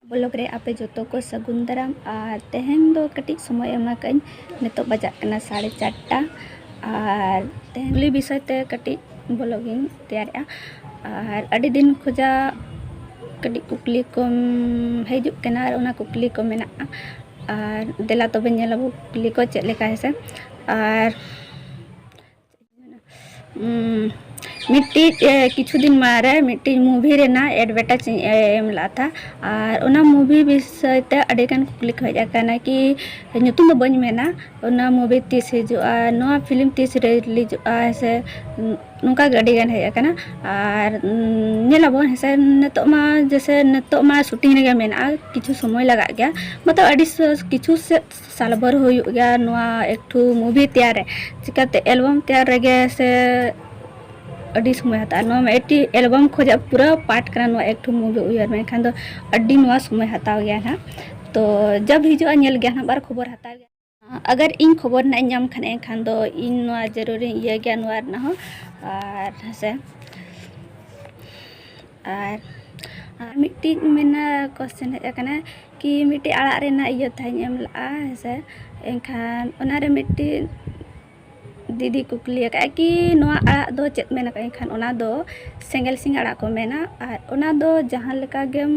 blog रे आपे जो को सगुन दाराम और तेहन दो कटी समय एमाकन नितो बजाकना 4:30 और तेहली विषय ते कटी ब्लॉगिंग तैयार और अड़ी दिन खोजा कटी कुकली को हजूक कना और कुकली को मेना और देला तो बेला कुकली को चेक लेका है से और मिट्टी किछु दिन मारे मिट्टी मूवी रेना एडवर्टाइज एम ला था और उना मूवी विषय ते अडेगान कुकली खजना कि नुतुम दो बन मेना उना मूवी तीस हिजुआ नोआ फिल्म तीस रिलीजुआ से नुका अडेगान हेजना और नेलाबोन हेसे नितोमा जैसे नितोमा शूटिंग रे मेना किछु समय लगा गया मतलब अडी किछु से साल भर हो गया नोआ एकठू मूवी तैयार चिकाते एल्बम तैयार रगे से अड़ी समय हता एल्बम खोजा पूरा पार्ट करना एक मूवी उयर में खान अड़ी समय हताव गया ना तो जब हिजुआ नेल गया ना बार खबर हताव गया अगर इन खबर ना नाम खाने खान दो इन जरूरी ये गया नोआ ना हो और से और मिट्टी मेना क्वेश्चन है कि मिट्टी आड़ा रेना इयो थाई एम ला से एनखान ओनारे मिट्टी दीदी कुकली कि नोआ आड़ा दो चेत मेना खान ओना दो सेंगल सिंग आड़ा को मेना और ओना दो जहां लेका गेम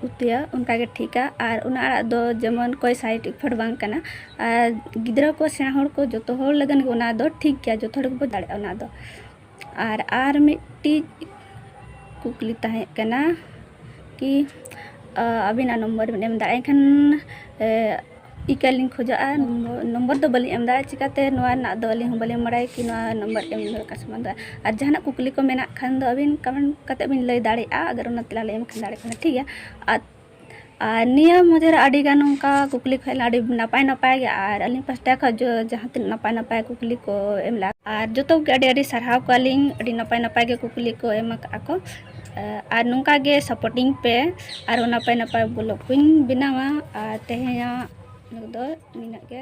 उतुया उनका के ठीका और ओना आड़ा दो जेमन कोई साइड इफेक्ट बांग कना और गिद्रा को सेना होड़ को जोतो होड़ लगन ओना दो ठीक गया जो थोड़ा को दाड़े ओना दो और मिट्टी कुकली ताहे कना कि अबिना नंबर में एम दाड़े खान इकालिंग खोजा नंबर दो बली एम दाड़ा चिकाते नोआ ना दो अली बली मराई कि नोआ नंबर एम का संबंध और जहां कुकली को मेना खान दो अबिन कमेंट कते बिन लई दाड़े अगर उना तला ले एम खान दाड़े खान ठीक है और निया मधेर आड़ी गान उनका कुकली खैल आड़ी नपाय नपाय गया और अली पास्टा का जो जहां तीन नपाय नपाय कुकली को एम ला और जो तो आड़ी सरहाव कालिंग आड़ी नपाय नपाय के कुकली को एम को और नुका गे सपोर्टिंग पे और नपाय नपाय ब्लॉग को बनावा और तेहेया दो निना के